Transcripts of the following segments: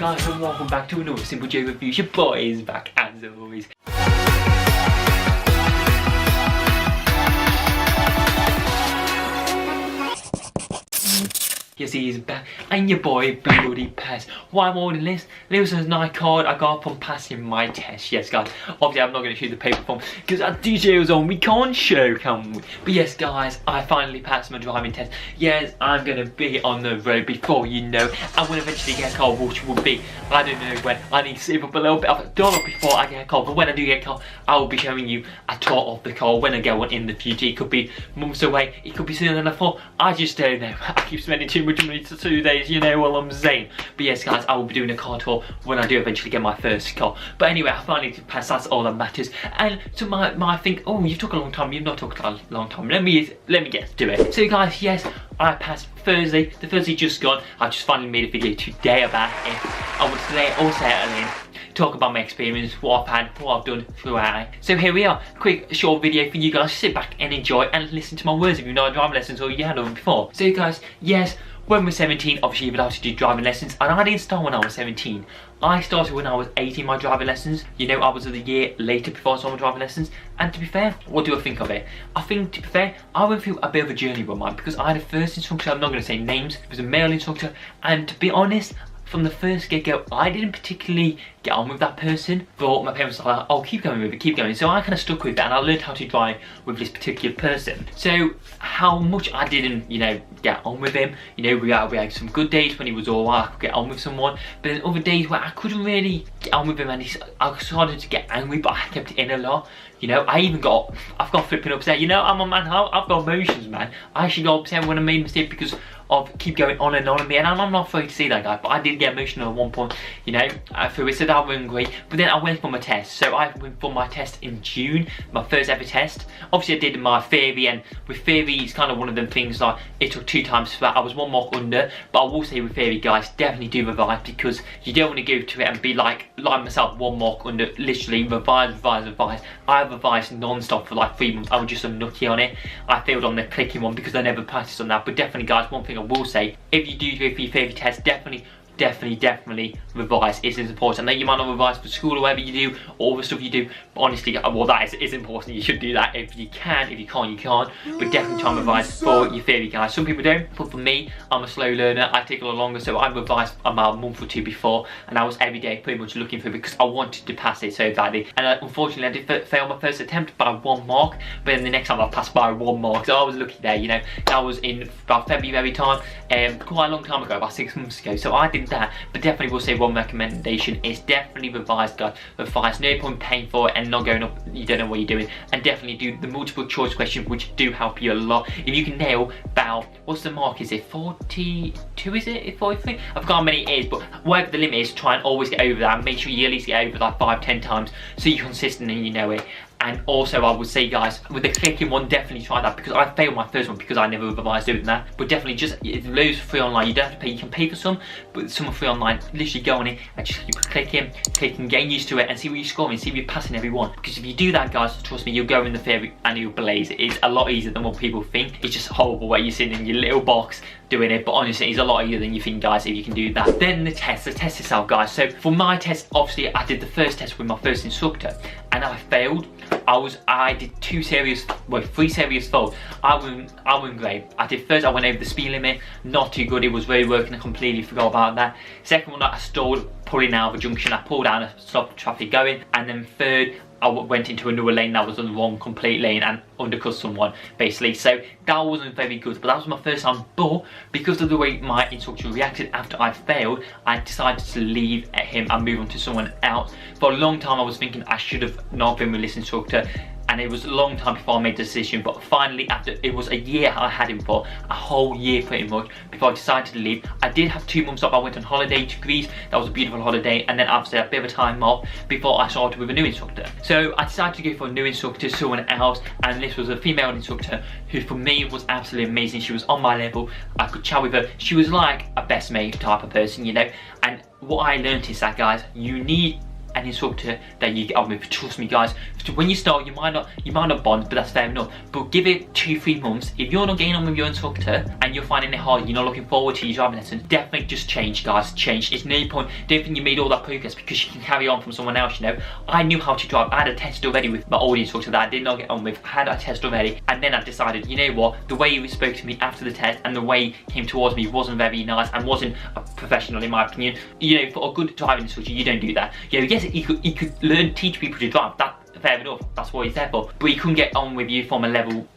guys, and welcome back to another Simple J review. Your boy is back as always. Yes, he is back, and your boy bloody passed. Why I'm holding this? This is a night card I got from passing my test. Yes, guys. Obviously, I'm not going to show the paper form because our DJ was on. We can't show, can we? But yes, guys, I finally passed my driving test. Yes, I'm going to be on the road before you know. I will eventually get a car, which will be, I don't know when. I need to save up a little bit of a dollar before I get a car. But when I do get a car, I will be showing you a tour of the car when I get one in the future. It could be months away. It could be sooner than I thought. I just don't know. I keep spending too much money to 2 days, you know what I'm saying. But yes, guys, I will be doing a car tour when I do eventually get my first car. But anyway, I finally did pass. That's all that matters. And so my think, oh, you took a long time. You've not took a long time. Let me get to it. So guys, yes, I passed Thursday. The Thursday just gone. I just finally made a video today about it. I want to today all settle in, talk about my experience, what I've had, what I've done throughout. So here we are, quick short video for you guys. Sit back and enjoy and listen to my words if you've not had driving lessons or you had them before. So guys, yes, when we're 17, obviously you're allowed to do driving lessons, and I didn't start when I was 17. I started when I was 18 my driving lessons. You know, I was a year later before I started my driving lessons. And to be fair, what do I think of it? I think, to be fair, I went through a bit of a journey with mine because I had a first instructor. I'm not going to say names. It was a male instructor, and to be honest, from the first get-go, I didn't particularly get on with that person, but my parents were like, oh, keep going with it, keep going. So I kind of stuck with that, and I learned how to drive with this particular person. So how much I didn't, you know, get on with him, you know, we had some good days when he was alright, I could get on with someone, but then other days where I couldn't really get on with him, and I started to get angry, but I kept it in a lot. You know, I've got flipping upset. You know, I'm a man, I've got emotions, man. I actually got upset when I made a mistake because of keep going on and on at me, and I'm not afraid to see that guy, but I did get emotional at one point, you know, through it, so that went great. But then I went for my test, so I went for my test in June, my first ever test. Obviously I did my theory, and with theory it's kind of one of them things like it took 2 times for that. I was 1 mark under, but I will say with theory, guys, definitely do revise, because you don't want to go to it and be like myself, 1 mark under, literally revise. I revised non-stop for like 3 months. I was just so nutty on it. I failed on the clicking one because I never practiced on that. But definitely, guys, one thing I will say, if you do go for your theory test, definitely revise. It is important. I know you might not revise for school or whatever you do, all the stuff you do, but honestly, well, that is important. You should do that if you can. If you can't, you can't. But definitely try and revise for your theory, guys. Some people don't, but for me, I'm a slow learner. I take a lot longer, so I revised about a month or 2 before, and I was every day pretty much looking for it because I wanted to pass it so badly. And unfortunately, I did fail my first attempt by 1 mark, but then the next time I passed by 1 mark, so I was lucky there, you know. That was in about February time, quite a long time ago, about 6 months ago, so I did that. But definitely will say one recommendation is definitely revise, guys. Revise, no point paying for it and not going up, you don't know what you're doing. And definitely do the multiple choice questions, which do help you a lot. If you can nail about, what's the mark, is it 42, is it 43? I forgot how many it is, but whatever the limit is, try and always get over that, and make sure you at least get over like 5-10 times so you're consistent and you know it. And also I would say, guys, with the clicking one, definitely try that, because I failed my first one because I never revised doing that. But definitely just, it's loads free online. You don't have to pay, you can pay for some, but some are free online. Literally go on it and just keep clicking, getting used to it, and see what you're scoring, see if you're passing every one. Because if you do that, guys, trust me, you'll go in the theory and you'll blaze. It's a lot easier than what people think. It's just horrible where you're sitting in your little box doing it, but honestly, it's a lot easier than you think, guys, if you can do that. Then the test itself, guys. So for my test, obviously I did the first test with my first instructor, and I failed. I did 3 serious faults. I went great. I did first, I went over the speed limit, not too good. It was very working, I completely forgot about that. Second one, I stalled pulling out of a junction. I pulled out and stopped traffic going. And then third, I went into another lane that was on the wrong complete lane and undercut someone, basically. So that wasn't very good, but that was my first time. But because of the way my instructor reacted after I failed, I decided to leave him and move on to someone else. For a long time I was thinking I should have not been with this instructor, and it was a long time before I made the decision. But finally, after it was a year, I had him for a whole year pretty much before I decided to leave. I did have 2 months off. I went on holiday to Greece. That was a beautiful holiday, and then after a bit of a time off before I started with a new instructor. So I decided to go for a new instructor, someone else, and this was a female instructor who for me was absolutely amazing. She was on my level. I could chat with her. She was like a best mate type of person, you know. And what I learned is that, guys, you need an instructor that you get on with. Trust me guys, when you start you might not bond, but that's fair enough, but give it 2-3 months. If you're not getting on with your instructor and you're finding it hard, you're not looking forward to your driving lessons, definitely just change guys, change. It's no point, don't think you made all that progress because you can carry on from someone else, you know. I knew how to drive, I had a test already with my old instructor that I did not get on with. I had a test already, and then I decided, you know what, the way he spoke to me after the test and the way he came towards me wasn't very nice and wasn't a professional in my opinion. You know, for a good driving instructor, you don't do that. You know, yes, he could learn, teach people to drive, that fair enough, that's what he's there for, but he couldn't get on with you from a level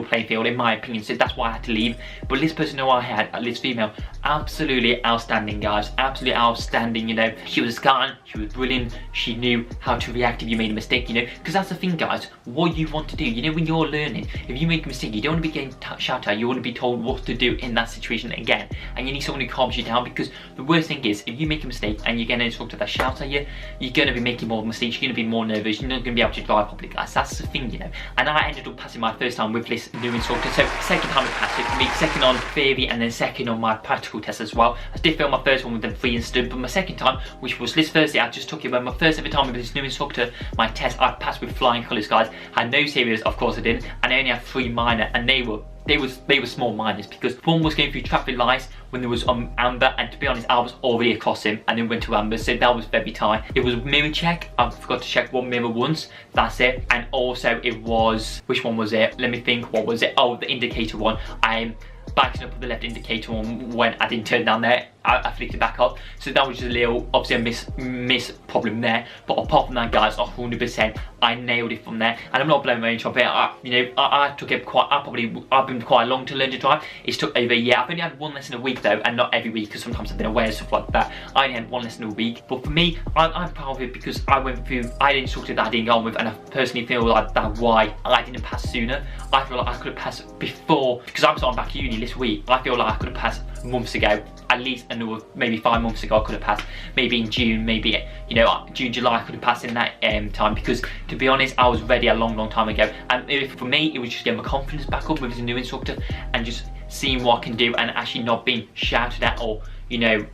playing field in my opinion, so that's why I had to leave. But this person who I had, this female, absolutely outstanding guys, absolutely outstanding, you know. She was kind, she was brilliant, she knew how to react if you made a mistake, you know, because that's the thing guys, what you want to do, you know, when you're learning, if you make a mistake, you don't want to be getting shouted at, you want to be told what to do in that situation again, and you need someone who calms you down, because the worst thing is, if you make a mistake and you get an instructor that shouts at you, you're going to be making more mistakes, you're going to be more nervous, you're not going to be able to drive properly guys, that's the thing, you know. And I ended up passing my first time with this new instructor, so second time I passed it for me, second on theory and then second on my practical test as well. I did fail my first one with them free and stood, but my second time, which was this Thursday, I just took it, when my first ever time with this new instructor, my test I passed with flying colours guys. I had no serious, of course I didn't, and I only had 3 minor, and they were small minors, because one was going through traffic lights when there was amber, and to be honest I was already across him and then went to amber, so that was very tight. It was a mirror check, I forgot to check one mirror once, that's it. And also it was, which one was it, let me think, what was it, oh the indicator one. I'm backing up with the left indicator one when I didn't turn down there, I flicked it back up, so that was just a little, obviously a miss problem there, but apart from that guys, 100% I nailed it from there. And I'm not blaming my own job here, you know, I took it quite, I've been quite long to learn to drive. It's took over a year. I've only had 1 lesson a week though, and not every week, because sometimes I've been away and stuff like that. I only had 1 lesson a week, but for me, I'm proud of it, because I went through, I had an instructor that I didn't get on with, and I personally feel like that's why I didn't pass sooner. I feel like I could have passed before, because I'm starting back at uni this week. I feel like I could have passed months ago, at least another, maybe 5 months ago I could have passed, maybe in June, maybe, you know, June, July I could have passed in that time, because to be honest I was ready a long time ago. And for me it was just getting my confidence back up with this new instructor and just seeing what I can do and actually not being shouted at or, you know,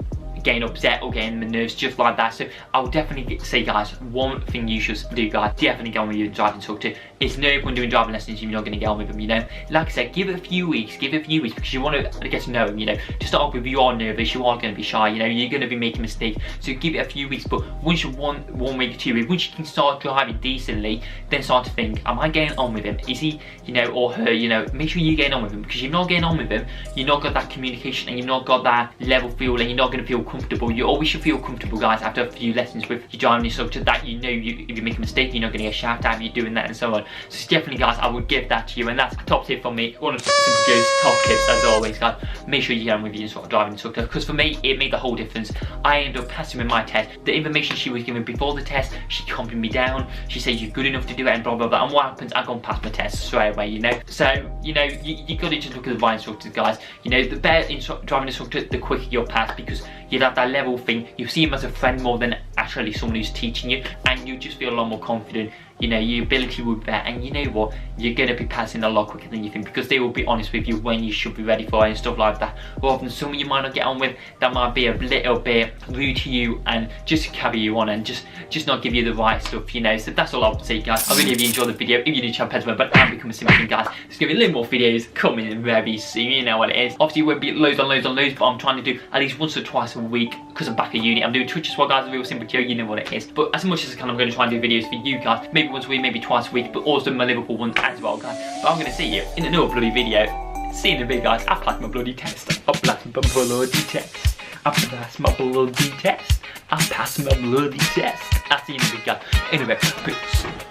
getting upset or getting the nerves just like that. So I will definitely say guys, one thing you should do guys, definitely get on with your driving instructor. It's no point doing driving lessons if you're not going to get on with them, you know. Like I said, give it a few weeks, because you want to get to know them, you know. To start off with, you are nervous, you are going to be shy, you know, you're going to be making mistakes, so give it a few weeks. But once you're one week, 2 weeks, once you can start driving decently, then start to think, am I getting on with him? Is he, you know, or her, you know, make sure you're getting on with him, because if you're not getting on with him, you're not got that communication and you're not got that level feel, and you're not going to feel comfortable. You always should feel comfortable guys after a few lessons with your driving instructor, that you know if you make a mistake you're not going to get shouted at if you're doing that and so on. So definitely guys, I would give that to you, and that's a top tip from me. One of Simple Joe's top tips as always guys. Make sure you get on with your driving instructor, because for me it made the whole difference. I ended up passing with my test. The information she was giving before the test, she calmed me down, she said you're good enough to do it and blah blah blah, and what happens, I go and pass my test straight away, you know. So you know, you got to just look at the driving instructors guys, you know, the better driving instructor, the quicker you'll pass, because you'll have that level thing, you see him as a friend more than actually someone who's teaching you, and you just feel a lot more confident. You know, your ability will be there, and you know what, you're going to be passing a lot quicker than you think, because they will be honest with you when you should be ready for it and stuff like that, rather than someone you might not get on with that might be a little bit rude to you and just carry you on and just not give you the right stuff, you know. So that's all I would say guys. I really hope you enjoyed the video. If you did, channel pet but I'm becoming simple guys. There's going to be a little more videos coming in very soon, you know what it is. Obviously it won't be loads on loads on loads, but I'm trying to do at least once or twice a week, because I'm back at uni. I'm doing Twitch as well guys, a real simple Joe, you know what it is. But as much as I can, I'm going to try and do videos for you guys, maybe once a week, maybe twice a week, but also my Liverpool one as well guys. But I'm going to see you in another bloody video. See you in a bit guys. I've passed my bloody test. I've passed my bloody test. I've passed my bloody test. I've passed my bloody test. I'll see you in a bit guys. Anyway, peace.